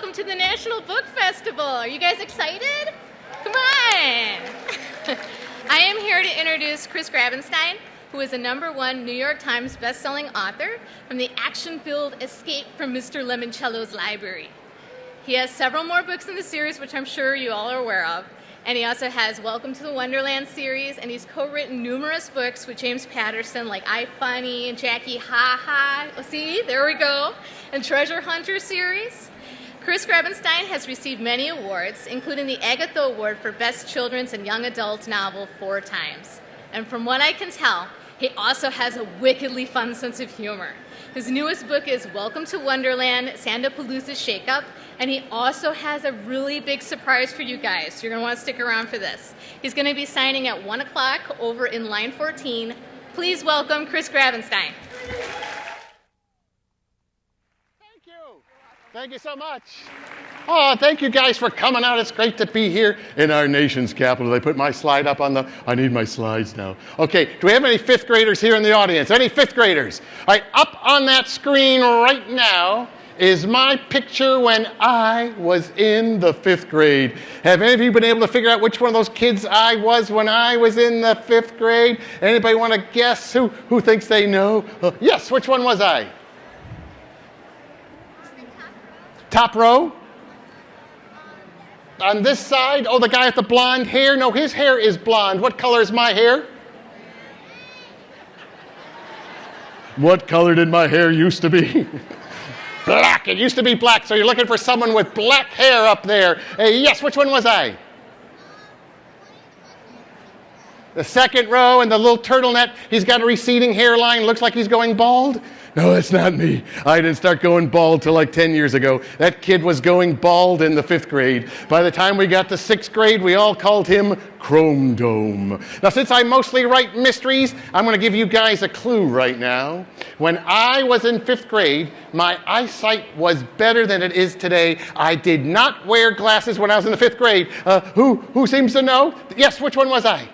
welcome to the National Book Festival. Are you guys excited? Come on. I am here to introduce Chris Grabenstein, who is a #1 New York Times bestselling author from the action-filled Escape from Mr. Lemoncello's Library. He has several more books in the series, which I'm sure you all are aware of. And he also has Welcome to the Wonderland series, and he's co-written numerous books with James Patterson, like I Funny and Jackie Ha Ha. Oh, see, there we go. And Treasure Hunter series. Chris Grabenstein has received many awards, including the Agatha Award for Best Children's and Young Adult Novel 4 times. And from what I can tell, he also has a wickedly fun sense of humor. His newest book is Welcome to Wonderland, Sandapalooza's Shake-Up, and he also has a really big surprise for you guys. You're going to want to stick around for this. He's going to be signing at 1 o'clock over in line 14. Please welcome Chris Grabenstein. Thank you. Thank you so much. Oh, thank you guys for coming out. It's great to be here in our nation's capital. They put my slide up on the... I need my slides now. Okay, do we have any 5th graders here in the audience? Any 5th graders? All right, up on that screen right now is my picture when I was in the 5th grade. Have any of you been able to figure out which one of those kids I was when I was in the 5th grade? Anybody want to guess who thinks they know? Yes, which one was I? Top row? On this side? Oh, the guy with the blonde hair? No, his hair is blonde. What color is my hair? What color did my hair used to be? Black. It used to be black, so you're looking for someone with black hair up there. Yes, which one was I? The second row in the little turtleneck. He's got a receding hairline. Looks like he's going bald. No, that's not me. I didn't start going bald till like 10 years ago. That kid was going bald in the 5th grade. By the time we got to 6th grade, we all called him Chrome Dome. Now, since I mostly write mysteries, I'm going to give you guys a clue right now. When I was in 5th grade, my eyesight was better than it is today. I did not wear glasses when I was in the 5th grade. Who seems to know? Yes, which one was I?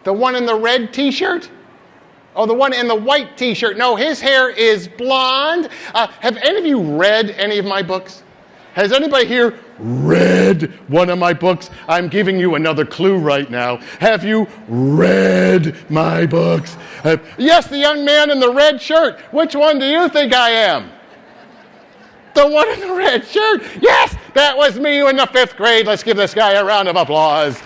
The one in the red t-shirt? Oh, the one in the white t-shirt. No, his hair is blonde. Have any of you read any of my books? Has anybody here read one of my books? I'm giving you another clue right now. Have you read my books? Yes, the young man in the red shirt. Which one do you think I am? The one in the red shirt. Yes, that was me in the 5th grade. Let's give this guy a round of applause.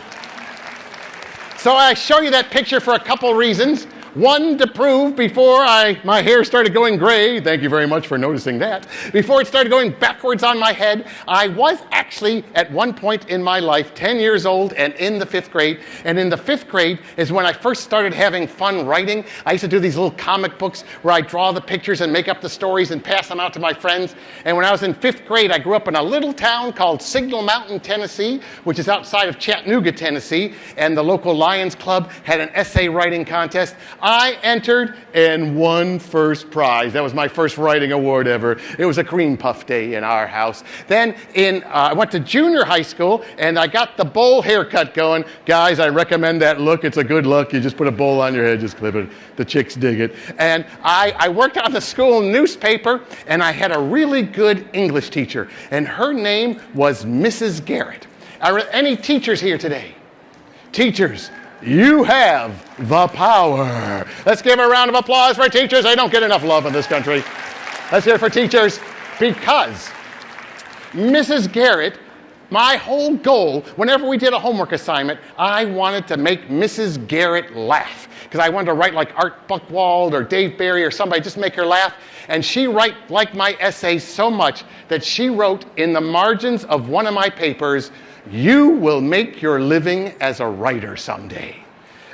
So I show you that picture for a couple reasons. One, to prove before my hair started going gray, thank you very much for noticing that, before it started going backwards on my head, I was actually at one point in my life 10 years old and in the 5th grade. And in the 5th grade is when I first started having fun writing. I used to do these little comic books where I draw the pictures and make up the stories and pass them out to my friends. And when I was in 5th grade, I grew up in a little town called Signal Mountain, Tennessee, which is outside of Chattanooga, Tennessee. And the local Lions Club had an essay writing contest. I entered and won first prize. That was my first writing award ever. It was a cream puff day in our house. Then I went to junior high school, and I got the bowl haircut going. Guys, I recommend that look. It's a good look. You just put a bowl on your head, just clip it. The chicks dig it. And I worked on the school newspaper, and I had a really good English teacher, and her name was Mrs. Garrett. Any teachers here today? Teachers. You have the power. Let's give a round of applause for teachers. They don't get enough love in this country. Let's hear it for teachers, because Mrs. Garrett, my whole goal, whenever we did a homework assignment, I wanted to make Mrs. Garrett laugh, because I wanted to write like Art Buchwald or Dave Barry or somebody, just make her laugh. And she liked my essays so much that she wrote in the margins of one of my papers, "You will make your living as a writer someday."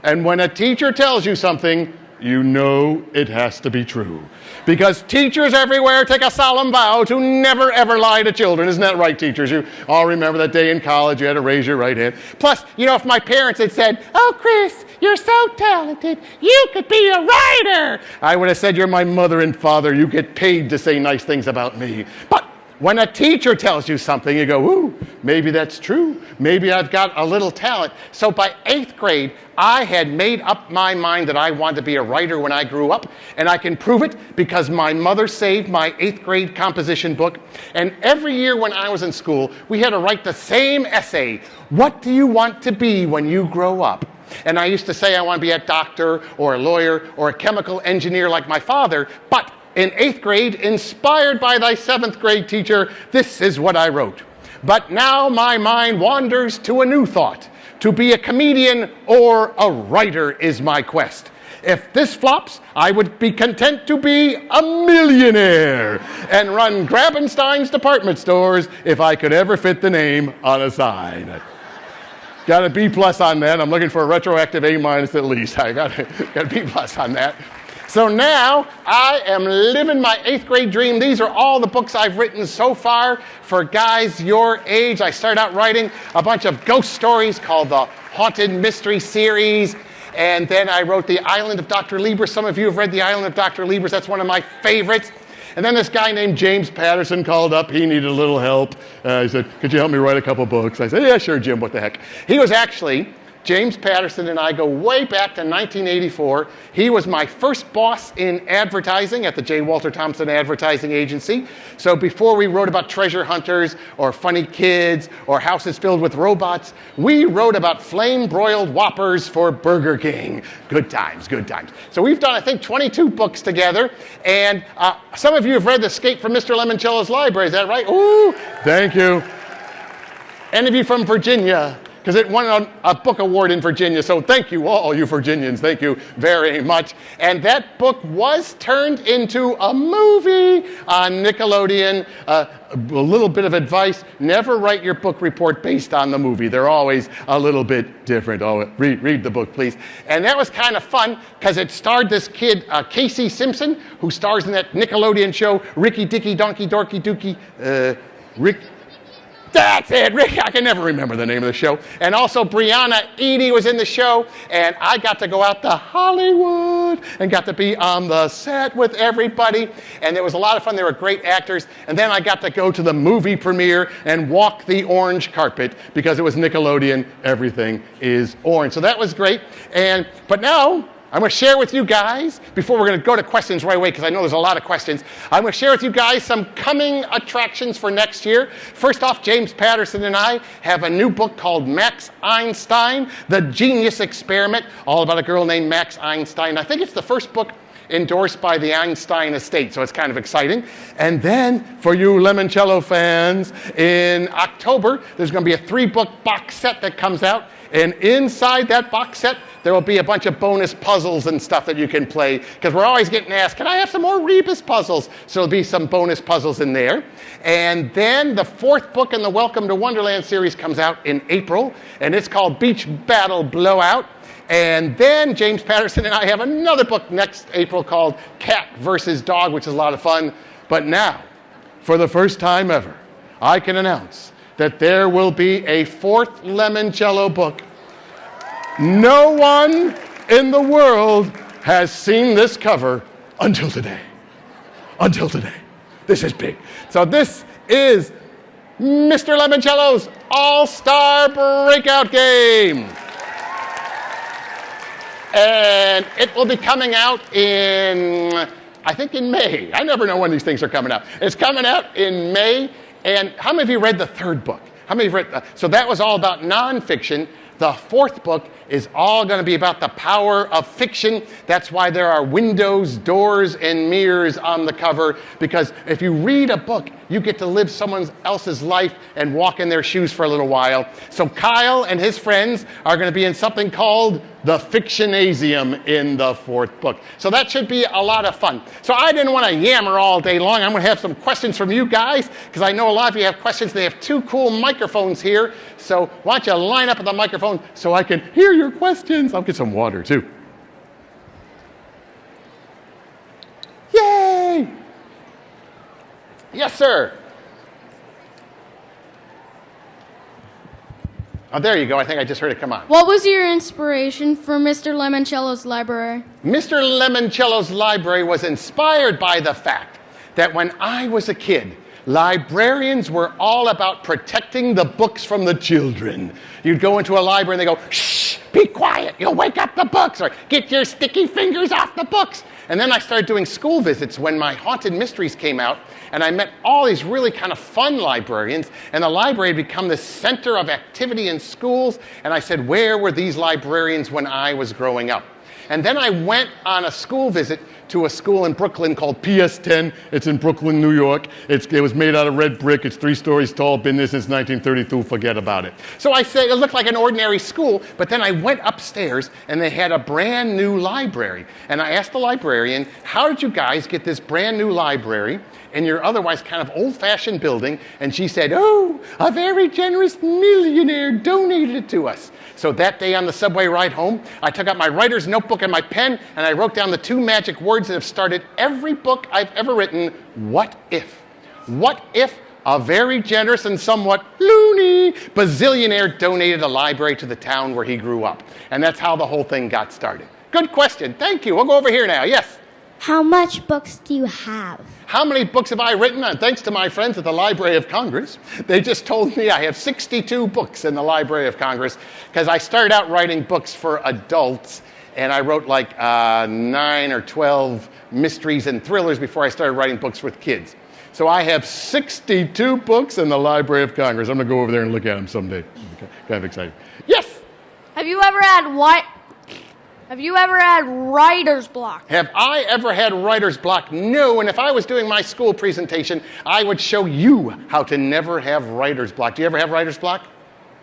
And when a teacher tells you something, you know it has to be true. Because teachers everywhere take a solemn vow to never, ever lie to children. Isn't that right, teachers? You all remember that day in college you had to raise your right hand. Plus, you know, if my parents had said, "Oh, Chris, you're so talented, you could be a writer," I would have said, "You're my mother and father. You get paid to say nice things about me." But when a teacher tells you something, you go, "Ooh, maybe that's true. Maybe I've got a little talent. So by 8th grade, I had made up my mind that I wanted to be a writer when I grew up, and I can prove it because my mother saved my 8th grade composition book, and every year when I was in school, we had to write the same essay. What do you want to be when you grow up? And I used to say I want to be a doctor or a lawyer or a chemical engineer like my father, but in 8th grade, inspired by thy 7th grade teacher, this is what I wrote. But now my mind wanders to a new thought. To be a comedian or a writer is my quest. If this flops, I would be content to be a millionaire and run Grabenstein's department stores if I could ever fit the name on a sign. Got a B+ on that. I'm looking for a retroactive A- at least. I got a B+ on that. So now I am living my 8th grade dream. These are all the books I've written so far for guys your age. I started out writing a bunch of ghost stories called the Haunted Mystery Series. And then I wrote The Island of Dr. Liebers. Some of you have read The Island of Dr. Liebers. That's one of my favorites. And then this guy named James Patterson called up. He needed a little help. He said, could you help me write a couple books? I said, yeah, sure, Jim, what the heck. He was actually... James Patterson and I go way back to 1984. He was my first boss in advertising at the J. Walter Thompson Advertising Agency. So before we wrote about treasure hunters or funny kids or houses filled with robots, we wrote about flame-broiled Whoppers for Burger King. Good times, good times. So we've done, I think, 22 books together. And some of you have read Escape from Mr. Lemoncello's Library. Is that right? Ooh, thank you. Any of you from Virginia? Because it won a book award in Virginia, so thank you, all you Virginians. Thank you very much. And that book was turned into a movie on Nickelodeon. A little bit of advice, never write your book report based on the movie. They're always a little bit different. Oh, read the book, please. And that was kind of fun, because it starred this kid, Casey Simpson, who stars in that Nickelodeon show, Ricky Dicky Donkey Dorky Dookie, Rick... That's it, Rick. I can never remember the name of the show. And also Brianna Edie was in the show, and I got to go out to Hollywood and got to be on the set with everybody, and it was a lot of fun. They were great actors. And then I got to go to the movie premiere and walk the orange carpet because it was Nickelodeon. Everything is orange. So that was great. But now I'm going to share with you guys, before we're going to go to questions right away, because I know there's a lot of questions, I'm going to share with you guys some coming attractions for next year. First off, James Patterson and I have a new book called Max Einstein, The Genius Experiment, all about a girl named Max Einstein. I think it's the first book endorsed by the Einstein estate, so it's kind of exciting. And then, for you Lemoncello fans, in October, there's going to be a 3-book box set that comes out. And inside that box set, there will be a bunch of bonus puzzles and stuff that you can play, because we're always getting asked, can I have some more Rebus puzzles? So there'll be some bonus puzzles in there. And then the 4th book in the Welcome to Wonderland series comes out in April, and it's called Beach Battle Blowout. And then James Patterson and I have another book next April called Cat versus Dog, which is a lot of fun. But now, for the first time ever, I can announce that there will be a 4th Lemoncello book. No one in the world has seen this cover until today. Until today. This is big. So this is Mr. Lemoncello's All-Star Breakout Game. And it will be coming out in, I think in May. I never know when these things are coming out. It's coming out in May. And how many of you read the 3rd book? How many of you read? So that was all about nonfiction. The 4th book is all going to be about the power of fiction. That's why there are windows, doors, and mirrors on the cover, because if you read a book, you get to live someone else's life and walk in their shoes for a little while. So Kyle and his friends are going to be in something called the Fictionasium in the 4th book. So that should be a lot of fun. So I didn't want to yammer all day long. I'm going to have some questions from you guys, because I know a lot of you have questions. They have 2 cool microphones here. So why don't you line up at the microphone so I can hear your questions. I'll get some water, too. Yay! Yes, sir. Oh, there you go. I think I just heard it come on. What was your inspiration for Mr. Lemoncello's library? Mr. Lemoncello's library was inspired by the fact that when I was a kid, Librarians were all about protecting the books from the children. You'd go into a library and they go, shh, be quiet, you'll wake up the books, or get your sticky fingers off the books. And then I started doing school visits when my Haunted Mysteries came out, and I met all these really kind of fun librarians, and the library had become the center of activity in schools, and I said, where were these librarians when I was growing up? And then I went on a school visit to a school in Brooklyn called PS10. It's in Brooklyn, New York. It was made out of red brick. It's 3 stories tall. Been there since 1932. Forget about it. So I said, it looked like an ordinary school, but then I went upstairs and they had a brand new library. And I asked the librarian, how did you guys get this brand new library in your otherwise kind of old-fashioned building? And she said, oh, a very generous millionaire donated it to us. So that day on the subway ride home, I took out my writer's notebook and my pen, and I wrote down the 2 magic words that have started every book I've ever written, what if? What if a very generous and somewhat loony bazillionaire donated a library to the town where he grew up? And that's how the whole thing got started. Good question. Thank you. We'll go over here now. Yes? How much books do you have? How many books have I written? And thanks to my friends at the Library of Congress, they just told me I have 62 books in the Library of Congress, because I started out writing books for adults, and I wrote like 9 or 12 mysteries and thrillers before I started writing books with kids. So I have 62 books in the Library of Congress. I'm going to go over there and look at them someday. Okay. Kind of excited. Yes? Have you ever had writer's block? Have I ever had writer's block? No, and if I was doing my school presentation, I would show you how to never have writer's block. Do you ever have writer's block?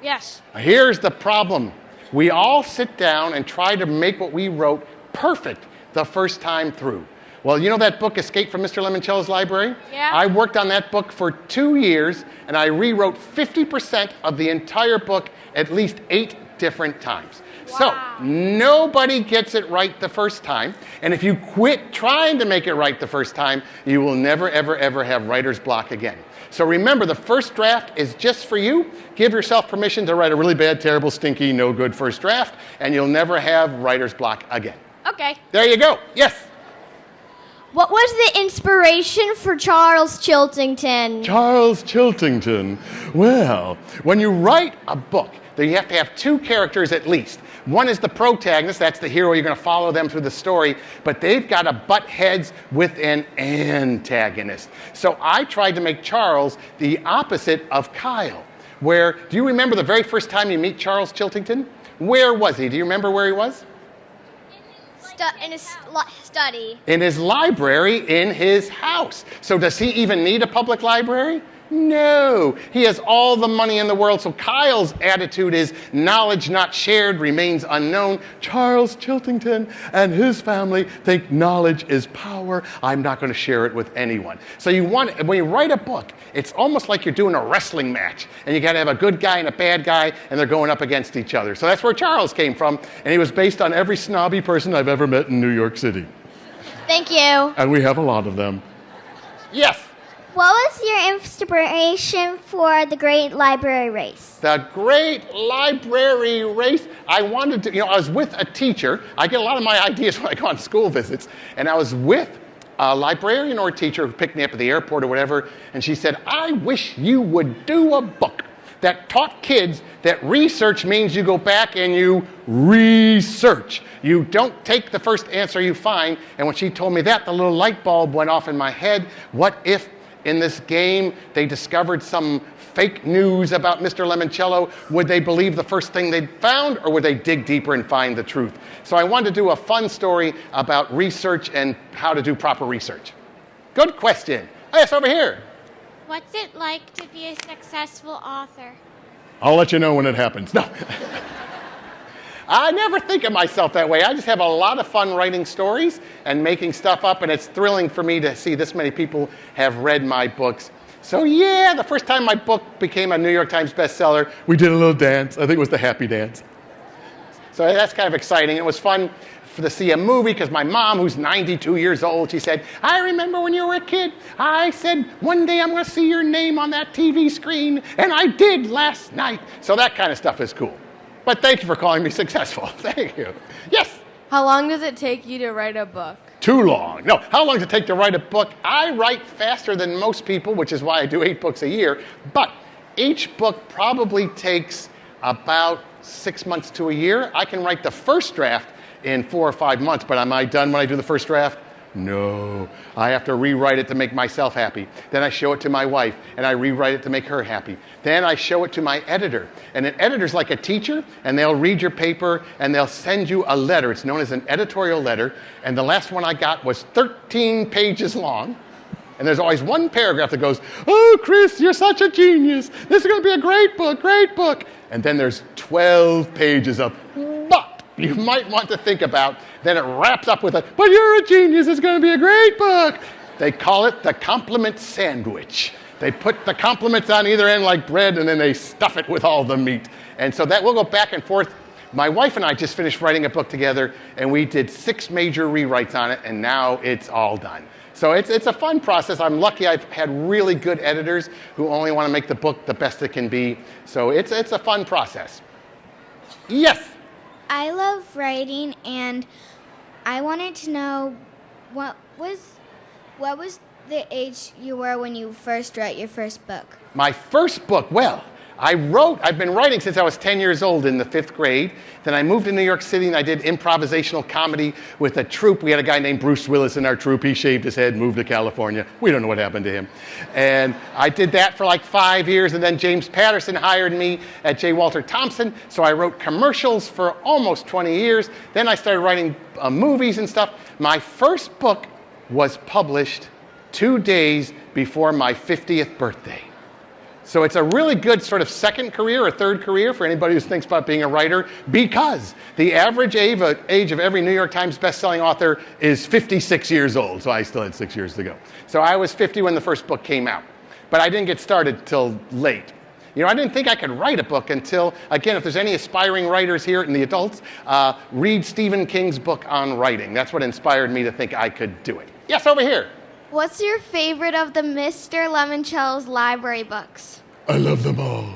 Yes. Here's the problem. We all sit down and try to make what we wrote perfect the first time through. Well, you know that book, Escape from Mr. Lemoncello's Library? Yeah. I worked on that book for 2 years, and I rewrote 50% of the entire book at least 8 different times. Wow. So, nobody gets it right the first time, and if you quit trying to make it right the first time, you will never, ever, ever have writer's block again. So remember, the first draft is just for you. Give yourself permission to write a really bad, terrible, stinky, no good first draft, and you'll never have writer's block again. Okay. There you go. Yes? What was the inspiration for Charles Chiltington? Charles Chiltington. Well, when you write a book, then you have to have 2 characters at least. One is the protagonist, that's the hero, you're going to follow them through the story, but they've got to butt heads with an antagonist. So I tried to make Charles the opposite of Kyle, where, do you remember the very first time you meet Charles Chiltington? Where was he? Do you remember where he was? In his study. In his library, in his house. So does he even need a public library? No. He has all the money in the world. So Kyle's attitude is knowledge not shared remains unknown. Charles Chiltington and his family think knowledge is power. I'm not going to share it with anyone. So when you write a book, it's almost like you're doing a wrestling match. And you got to have a good guy and a bad guy, and they're going up against each other. So that's where Charles came from. And he was based on every snobby person I've ever met in New York City. Thank you. And we have a lot of them. Yes? What was your inspiration for the Great Library Race? The Great Library Race. I wanted to, I was with a teacher. I get a lot of my ideas when I go on school visits. And I was with a librarian or a teacher who picked me up at the airport or whatever. And she said, I wish you would do a book that taught kids that research means you go back and you research. You don't take the first answer you find. And when she told me that, the little light bulb went off in my head. What if in this game they discovered some fake news about Mr. Lemoncello? Would they believe the first thing they'd found, or would they dig deeper and find the truth? So I wanted to do a fun story about research and how to do proper research. Good question. Oh, yes, over here. What's it like to be a successful author? I'll let you know when it happens. No. I never think of myself that way. I just have a lot of fun writing stories and making stuff up, and it's thrilling for me to see this many people have read my books. So yeah, the first time my book became a New York Times bestseller, we did a little dance. I think it was the happy dance. So that's kind of exciting. It was fun to see a movie, because my mom, who's 92 years old, she said, I remember when you were a kid, I said, one day I'm going to see your name on that TV screen, and I did last night. So that kind of stuff is cool. But thank you for calling me successful. Thank you. Yes? How long does it take you to write a book? Too long. No, how long does it take to write a book? I write faster than most people, which is why I do 8 books a year, but each book probably takes about 6 months to a year. I can write the first draft in 4 or 5 months, but am I done when I do the first draft? No. I have to rewrite it to make myself happy. Then I show it to my wife, and I rewrite it to make her happy. Then I show it to my editor. And an editor's like a teacher, and they'll read your paper, and they'll send you a letter. It's known as an editorial letter. And the last one I got was 13 pages long. And there's always one paragraph that goes, "Oh, Chris, you're such a genius. This is going to be a great book, great book." And then there's 12 pages of, "But you might want to think about." Then it wraps up with a, "But you're a genius. It's going to be a great book." They call it the compliment sandwich. They put the compliments on either end like bread, and then they stuff it with all the meat. And so that will go back and forth. My wife and I just finished writing a book together, and we did 6 major rewrites on it, and now it's all done. So it's a fun process. I'm lucky I've had really good editors who only want to make the book the best it can be. So it's a fun process. Yes? I love writing, and I wanted to know what was the age you were when you first wrote your first book? My first book, well, I've been writing since I was 10 years old in the 5th grade. Then I moved to New York City and I did improvisational comedy with a troupe. We had a guy named Bruce Willis in our troupe. He shaved his head, moved to California. We don't know what happened to him. And I did that for like 5 years, and then James Patterson hired me at J. Walter Thompson. So I wrote commercials for almost 20 years. Then I started writing movies and stuff. My first book was published 2 days before my 50th birthday. So it's a really good sort of second career or third career for anybody who thinks about being a writer, because the average age of every New York Times bestselling author is 56 years old, so I still had 6 years to go. So I was 50 when the first book came out, but I didn't get started till late. You know, I didn't think I could write a book until, again, if there's any aspiring writers here in the adults, read Stephen King's book on writing. That's what inspired me to think I could do it. Yes, over here. What's your favorite of the Mr. Lemoncello's library books? I love them all.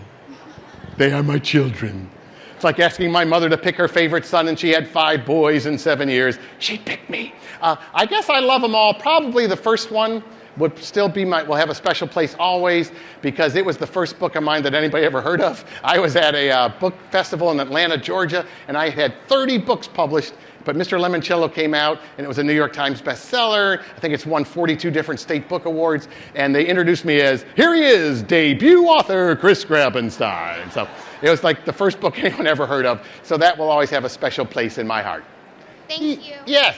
They are my children. It's like asking my mother to pick her favorite son, and she had 5 boys in 7 years. She picked me. I guess I love them all. Probably the first one would still be will have a special place always, because it was the first book of mine that anybody ever heard of. I was at a book festival in Atlanta, Georgia, and I had 30 books published. But Mr. Lemoncello came out, and it was a New York Times bestseller. I think it's won 42 different state book awards. And they introduced me as, here he is, debut author Chris Grabenstein. So it was like the first book anyone ever heard of. So that will always have a special place in my heart. Thank you. Yes.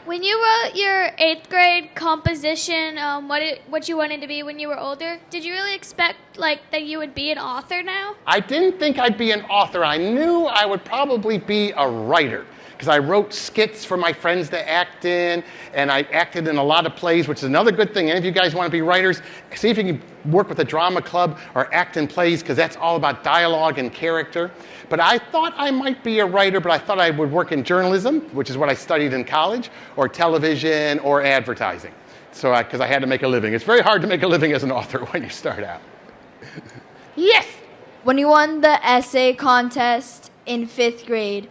When you wrote your 8th grade composition, what you wanted to be when you were older, did you really expect that you would be an author now? I didn't think I'd be an author. I knew I would probably be a writer, because I wrote skits for my friends to act in, and I acted in a lot of plays, which is another good thing. Any of you guys want to be writers, see if you can work with a drama club or act in plays, because that's all about dialogue and character. But I thought I might be a writer, but I thought I would work in journalism, which is what I studied in college, or television, or advertising. So because I had to make a living. It's very hard to make a living as an author when you start out. Yes! When you won the essay contest in 5th grade,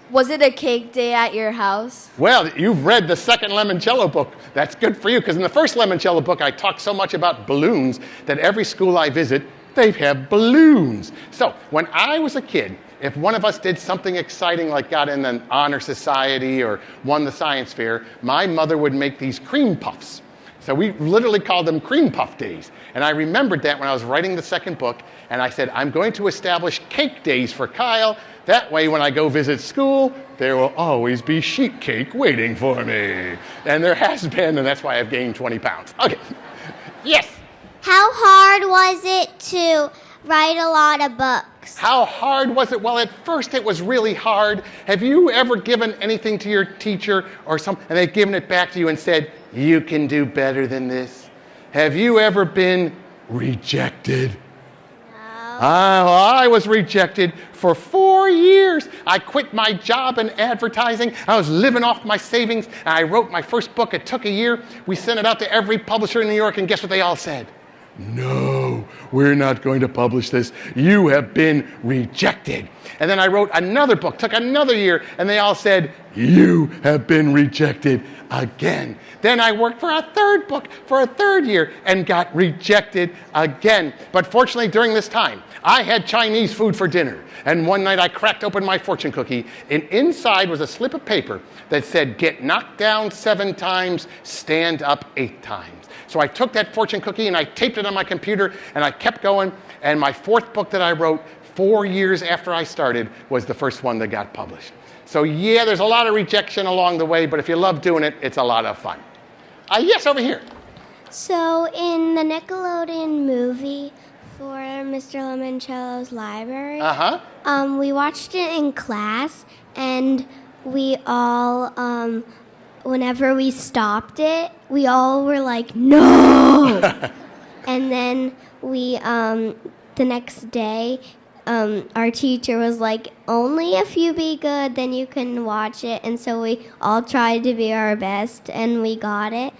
was it a cake day at your house? Well, you've read the second Lemoncello book. That's good for you, because in the first Lemoncello book, I talked so much about balloons that every school I visit, they have balloons. So when I was a kid, if one of us did something exciting like got in an honor society or won the science fair, my mother would make these cream puffs. So we literally called them cream puff days. And I remembered that when I was writing the second book, and I said, I'm going to establish cake days for Kyle. That way, when I go visit school, there will always be sheet cake waiting for me. And there has been, and that's why I've gained 20 pounds. Okay. Yes? How hard was it to write a lot of books? How hard was it? Well, at first it was really hard. Have you ever given anything to your teacher or something, and they've given it back to you and said, you can do better than this? Have you ever been rejected? I was rejected for 4 years. I quit my job in advertising. I was living off my savings. And I wrote my first book. It took a year. We sent it out to every publisher in New York, and guess what they all said? No, we're not going to publish this. You have been rejected. And then I wrote another book. Took another year, and they all said, you have been rejected again. Then I worked for a third book for a third year and got rejected again. But fortunately, during this time, I had Chinese food for dinner. And one night I cracked open my fortune cookie, and inside was a slip of paper that said, get knocked down 7 times, stand up 8 times. So I took that fortune cookie and I taped it on my computer, and I kept going. And my 4th book that I wrote 4 years after I started was the first one that got published. So yeah, there's a lot of rejection along the way, but if you love doing it, it's a lot of fun. Yes, over here. So in the Nickelodeon movie for Mr. Lemoncello's library, we watched it in class, and we all, whenever we stopped it, we all were like, no! And then we, the next day, our teacher was like, only if you be good, then you can watch it. And so we all tried to be our best, and we got it.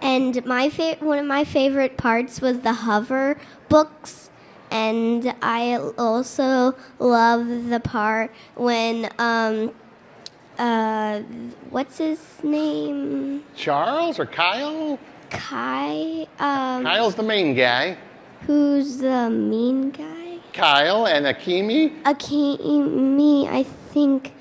And one of my favorite parts was the hover books. And I also love the part when, what's his name? Charles or Kyle? Kyle's the main guy. Who's the mean guy? Kyle and Akimi. Akimi, I think,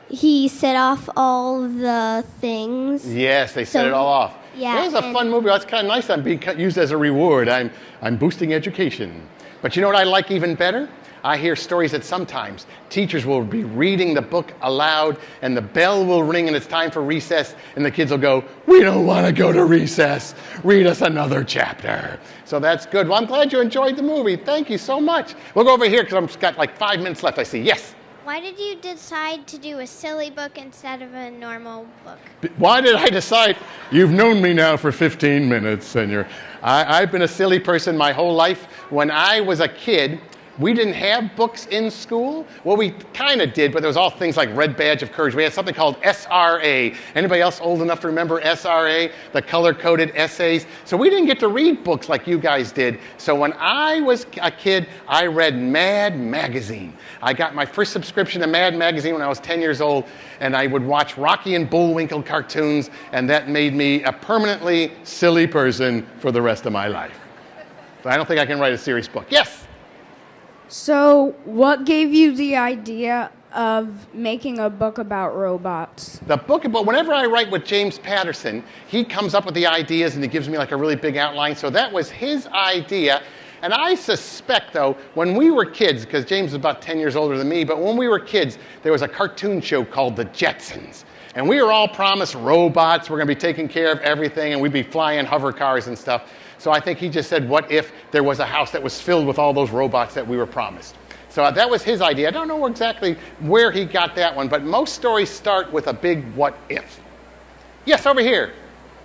he set off all the things. Yes, they set it all off. Yeah, it was a fun movie. That's kind of nice. I'm being used as a reward. I'm boosting education. But you know what I like even better? I hear stories that sometimes teachers will be reading the book aloud, and the bell will ring and it's time for recess, and the kids will go, we don't want to go to recess. Read us another chapter. So that's good. Well, I'm glad you enjoyed the movie. Thank you so much. We'll go over here because I've got like 5 minutes left, I see. Yes? Why did you decide to do a silly book instead of a normal book? Why did I decide? You've known me now for 15 minutes, and I've been a silly person my whole life. When I was a kid, we didn't have books in school. Well, we kind of did, but there was all things like Red Badge of Courage. We had something called SRA. Anybody else old enough to remember SRA, the color-coded essays? So we didn't get to read books like you guys did. So when I was a kid, I read Mad Magazine. I got my first subscription to Mad Magazine when I was 10 years old, and I would watch Rocky and Bullwinkle cartoons, and that made me a permanently silly person for the rest of my life. So I don't think I can write a serious book. Yes? So, what gave you the idea of making a book about robots? The book about, whenever I write with James Patterson, he comes up with the ideas and he gives me like a really big outline. So that was his idea. And I suspect, though, when we were kids, because James is about 10 years older than me, but when we were kids, there was a cartoon show called The Jetsons. And we were all promised robots, we're going to be taking care of everything, and we'd be flying hover cars and stuff. So I think he just said, what if there was a house that was filled with all those robots that we were promised? So that was his idea. I don't know exactly where he got that one, but most stories start with a big what if. Yes, over here.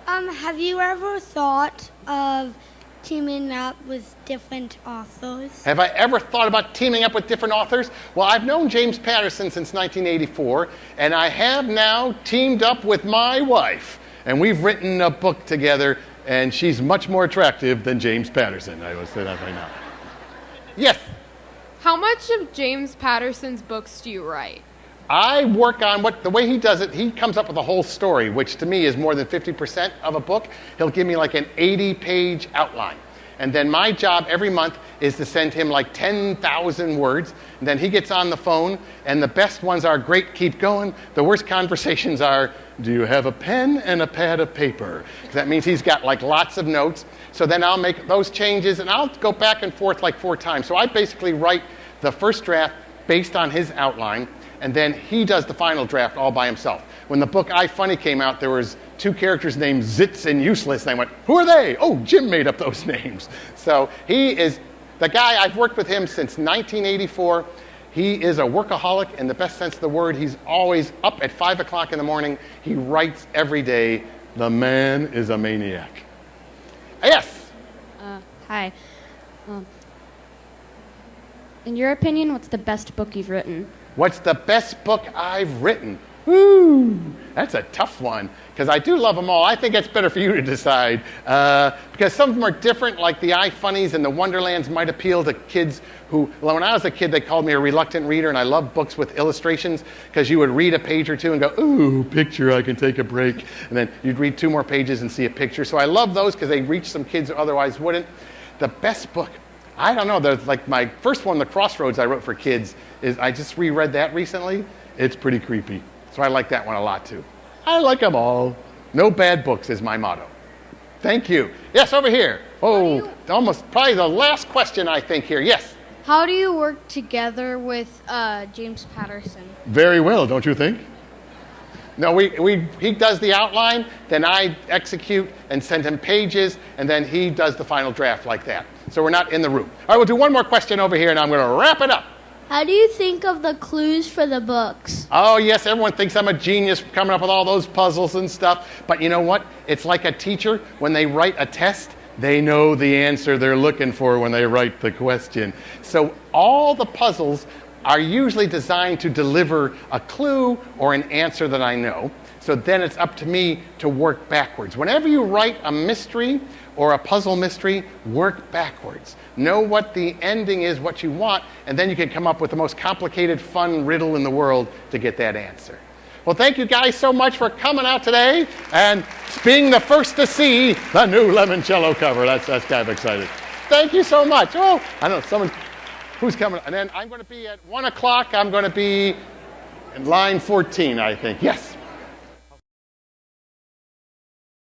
Have you ever thought of teaming up with different authors? Have I ever thought about teaming up with different authors? Well, I've known James Patterson since 1984, and I have now teamed up with my wife, and we've written a book together, and she's much more attractive than James Patterson. I will say that right now. Yes? How much of James Patterson's books do you write? I work on the way he does it, he comes up with a whole story, which to me is more than 50% of a book. He'll give me like an 80-page outline. And then my job every month is to send him like 10,000 words. And then he gets on the phone, and the best ones are great, keep going. The worst conversations are, do you have a pen and a pad of paper? Because that means he's got like lots of notes. So then I'll make those changes, and I'll go back and forth like 4 times. So I basically write the first draft based on his outline, and then he does the final draft all by himself. When the book I Funny came out, there was 2 characters named Zitz and Useless, and I went, who are they? Oh, Jim made up those names. So he is the guy. I've worked with him since 1984. He is a workaholic in the best sense of the word. He's always up at 5 o'clock in the morning. He writes every day. The man is a maniac. Yes? Hi. In your opinion, what's the best book you've written? What's the best book I've written? Woo! That's a tough one, because I do love them all. I think it's better for you to decide, because some of them are different, like the iFunnies and the Wonderlands might appeal to kids who, well, when I was a kid, they called me a reluctant reader, and I loved books with illustrations, because you would read a page or two and go, ooh, picture, I can take a break. And then you'd read 2 more pages and see a picture. So I love those, because they reach some kids who otherwise wouldn't. The best book, I don't know, there's like my first one, The Crossroads, I wrote for kids, is I just reread that recently. It's pretty creepy. So I like that one a lot too. I like them all. No bad books is my motto. Thank you. Yes, over here. Oh, almost probably the last question I think here. Yes. How do you work together with James Patterson? Very well, don't you think? No, he does the outline, then I execute and send him pages, and then he does the final draft like that. So we're not in the room. All right, we'll do one more question over here, and I'm going to wrap it up. How do you think of the clues for the books? Oh, yes, everyone thinks I'm a genius coming up with all those puzzles and stuff. But you know what? It's like a teacher, when they write a test, they know the answer they're looking for when they write the question. So all the puzzles are usually designed to deliver a clue or an answer that I know. So then it's up to me to work backwards. Whenever you write a mystery or a puzzle mystery, work backwards. Know what the ending is, what you want, and then you can come up with the most complicated, fun riddle in the world to get that answer. Well, thank you guys so much for coming out today and being the first to see the new Limoncello cover. That's kind of exciting. Thank you so much. Oh, I don't know, someone, who's coming? And then I'm going to be at 1 o'clock, I'm going to be in line 14, I think. Yes.